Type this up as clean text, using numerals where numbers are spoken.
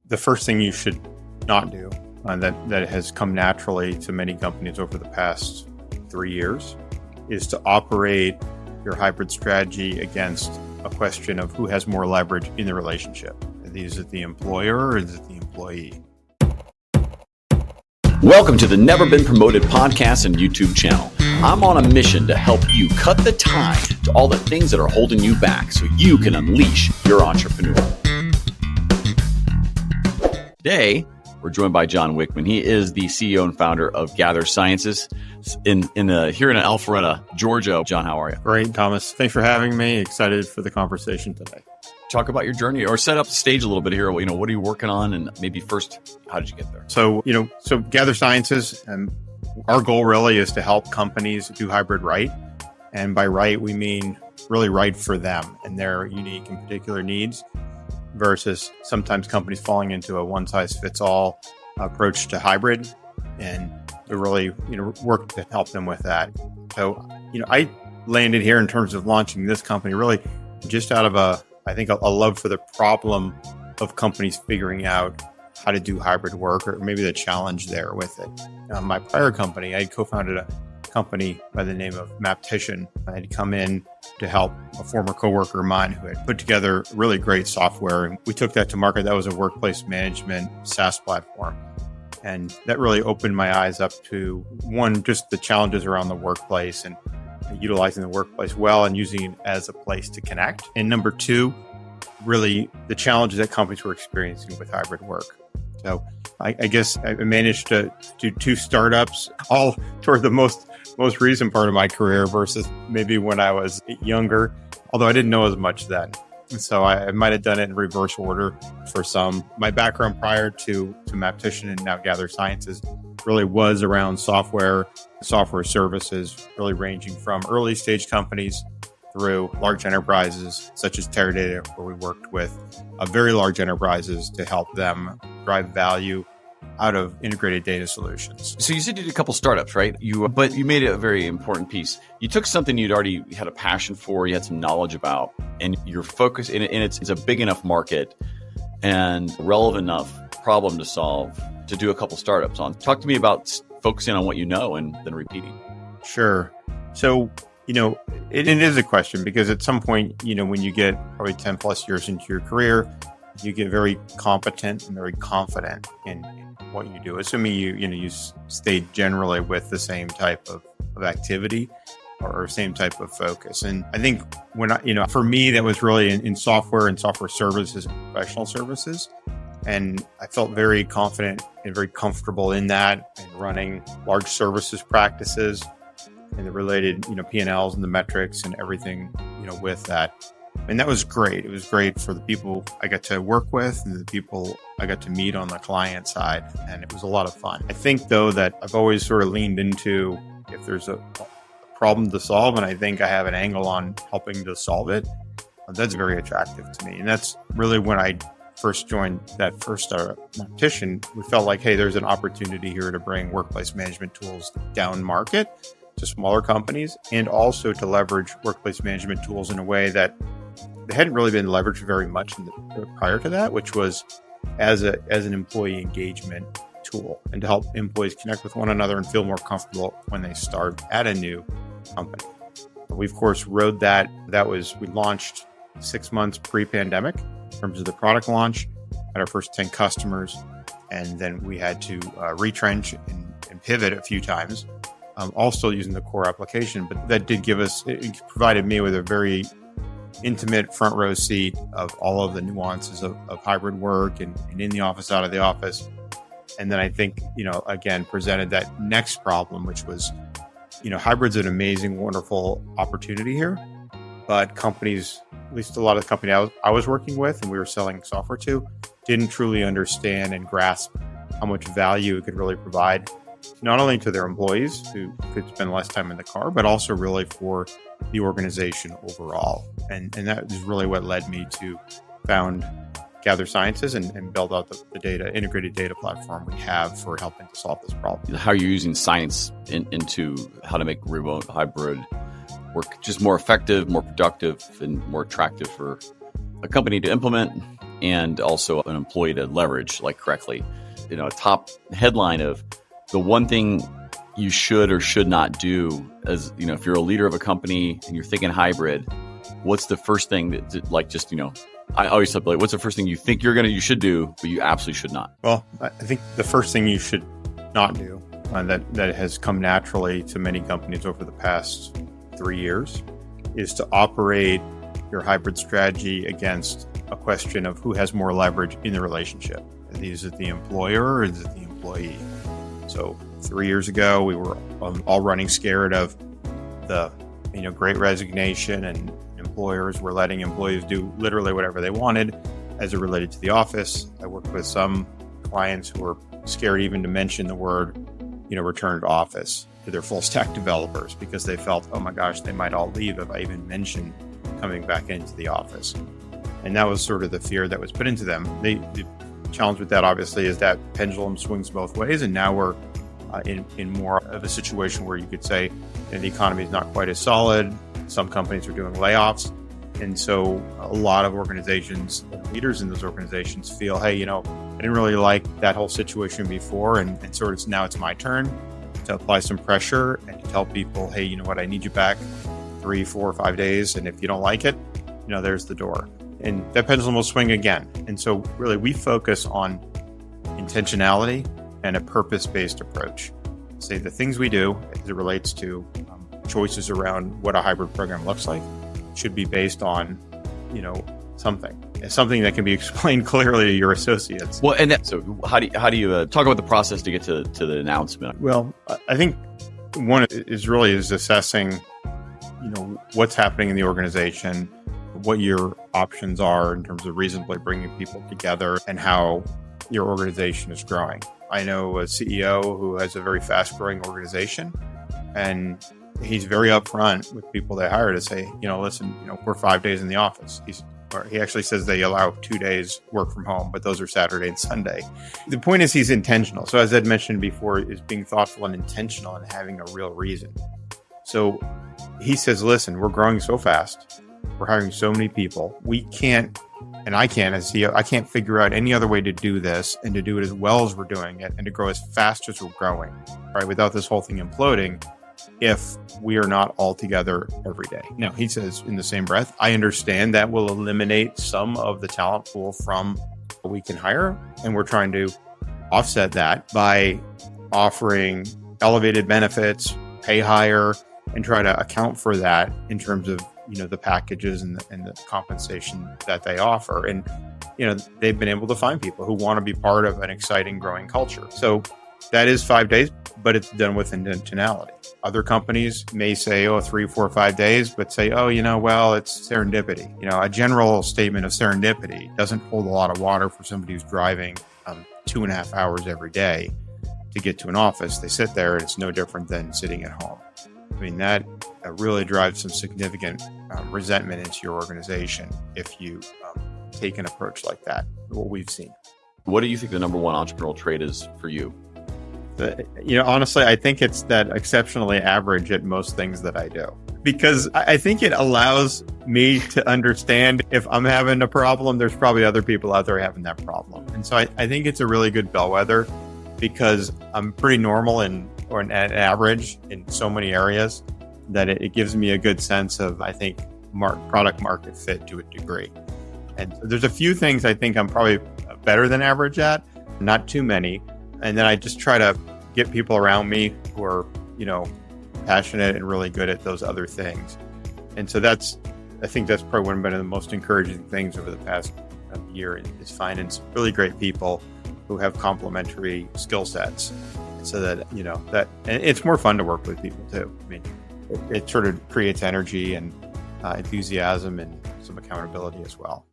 the first thing you should not do that has come naturally to many companies over the past 3 years is to operate your hybrid strategy against a question of who has more leverage in the relationship. Is it the employer or is it the employee? Welcome to the Never Been Promoted podcast and YouTube channel. I'm on a mission to help you cut the tie to all the things that are holding you back so you can unleash your entrepreneur. Today, we're joined by John Wichmann. He is the CEO and founder of Gather Sciences here in Alpharetta, Georgia. John, how are you? Great, Thomas. Thanks for having me. Excited for the conversation today. Talk about your journey or set up the stage a little bit here. What are you working on? And maybe first, how did you get there? So Gather Sciences, our goal really is to help companies do hybrid right. And by right, we mean really right for them and their unique and particular needs versus sometimes companies falling into a one-size-fits-all approach to hybrid. And we really, work to help them with that. So, I landed here in terms of launching this company really just out of a love for the problem of companies figuring out how to do hybrid work, or maybe the challenge there with it. My prior company, I had co-founded a company by the name of Maptician. I had come in to help a former coworker of mine who had put together really great software. And we took that to market. That was a workplace management SaaS platform. And that really opened my eyes up to, one, just the challenges around the workplace and utilizing the workplace well and using it as a place to connect. And number two, really the challenges that companies were experiencing with hybrid work. So I guess I managed to do two startups, all toward the most recent part of my career versus maybe when I was younger, although I didn't know as much then. And so I might have done it in reverse order for some. My background prior to Maptician and now Gather Sciences really was around software services, really ranging from early stage companies through large enterprises such as Teradata, where we worked with very large enterprises to help them drive value out of integrated data solutions. So you said you did a couple startups, right? But you made it a very important piece. You took something you'd already had a passion for, you had some knowledge about, and your focus, and it's a big enough market and relevant enough problem to solve to do a couple startups on. Talk to me about focusing on what you know and then repeating. Sure. So, it is a question because at some point, when you get probably 10 plus years into your career, you get very competent and very confident in what you do, assuming you stay generally with the same type of activity or same type of focus. And I think for me, that was really in software and software services and professional services. And I felt very confident and very comfortable in that and running large services practices and the related, P&Ls and the metrics and everything, with that. And that was great. It was great for the people I got to work with and the people I got to meet on the client side. And it was a lot of fun. I think, though, that I've always sort of leaned into if there's a problem to solve, and I think I have an angle on helping to solve it, that's very attractive to me. And that's really when I first joined that first startup, Maptician, we felt like, hey, there's an opportunity here to bring workplace management tools down market to smaller companies and also to leverage workplace management tools in a way that they hadn't really been leveraged very much prior to that, which was as an employee engagement tool and to help employees connect with one another and feel more comfortable when they start at a new company. We, of course, rode that. We launched 6 months pre-pandemic in terms of the product launch, had our first 10 customers, and then we had to retrench and pivot a few times, all still using the core application. But that did it provided me with a very intimate front row seat of all of the nuances of hybrid work and in the office, out of the office. And then I think, again, presented that next problem, which was, hybrid's an amazing, wonderful opportunity here. But companies, at least a lot of the companies I was working with and we were selling software to, didn't truly understand and grasp how much value it could really provide, not only to their employees who could spend less time in the car, but also really for the organization overall. And that is really what led me to found Gather Sciences and build out the integrated data platform we have for helping to solve this problem. How are you using science into how to make remote hybrid work just more effective, more productive, and more attractive for a company to implement and also an employee to leverage like correctly. A top headline of the one thing you should or should not do as, if you're a leader of a company and you're thinking hybrid, what's the first thing I always tell people, what's the first thing you think you should do, but you absolutely should not? Well, I think the first thing you should not do that has come naturally to many companies over the past 3 years is to operate your hybrid strategy against a question of who has more leverage in the relationship. Is it the employer or is it the employee? So 3 years ago, we were all running scared of the great resignation, and employers were letting employees do literally whatever they wanted as it related to the office. I worked with some clients who were scared even to mention the word, return to office to their full stack developers because they felt, oh my gosh, they might all leave if I even mention coming back into the office. And that was sort of the fear that was put into them. The challenge with that, obviously, is that pendulum swings both ways. And now we're in more of a situation where you could say the economy is not quite as solid. Some companies are doing layoffs. And so a lot of organizations, leaders in those organizations feel, hey, I didn't really like that whole situation before. And sort of now it's my turn to apply some pressure and to tell people, hey, you know what, I need you back 3, 4, 5 days. And if you don't like it, there's the door. And that pendulum will swing again. And so really we focus on intentionality and a purpose-based approach. Say the things we do as it relates to choices around what a hybrid program looks like should be based on, something that can be explained clearly to your associates. Well, so how do you talk about the process to get to the announcement? Well, I think one is assessing, what's happening in the organization, what your options are in terms of reasonably bringing people together, and how your organization is growing. I know a CEO who has a very fast-growing organization, and he's very upfront with people they hire to say, listen, we're 5 days in the office. He actually says they allow 2 days work from home, but those are Saturday and Sunday. The point is he's intentional. So as I'd mentioned before, is being thoughtful and intentional and having a real reason. So he says, listen, we're growing so fast. We're hiring so many people. We can't, and I can't as CEO, I can't figure out any other way to do this and to do it as well as we're doing it and to grow as fast as we're growing, right? Without this whole thing imploding, if we are not all together every day. Now, he says in the same breath, I understand that will eliminate some of the talent pool from what we can hire. And we're trying to offset that by offering elevated benefits, pay higher, and try to account for that in terms of, the packages and the compensation that they offer. And, they've been able to find people who want to be part of an exciting, growing culture. So that is 5 days, but it's done with intentionality. Other companies may say, 3, 4, 5 days, but say, it's serendipity. A general statement of serendipity doesn't hold a lot of water for somebody who's driving 2.5 hours every day to get to an office. They sit there and it's no different than sitting at home. I mean, that really drives some significant resentment into your organization if you take an approach like that, what we've seen. What do you think the number one entrepreneurial trait is for you? Honestly, I think it's that exceptionally average at most things that I do, because I think it allows me to understand if I'm having a problem, there's probably other people out there having that problem. And so I think it's a really good bellwether because I'm pretty normal or an average in so many areas that it gives me a good sense of, I think, product market fit to a degree. And there's a few things I think I'm probably better than average at, not too many. And then I just try to get people around me who are, passionate and really good at those other things. And so I think that's probably one of the most encouraging things over the past year is finding some really great people who have complementary skill sets so that, and it's more fun to work with people too. I mean, it sort of creates energy and enthusiasm and some accountability as well.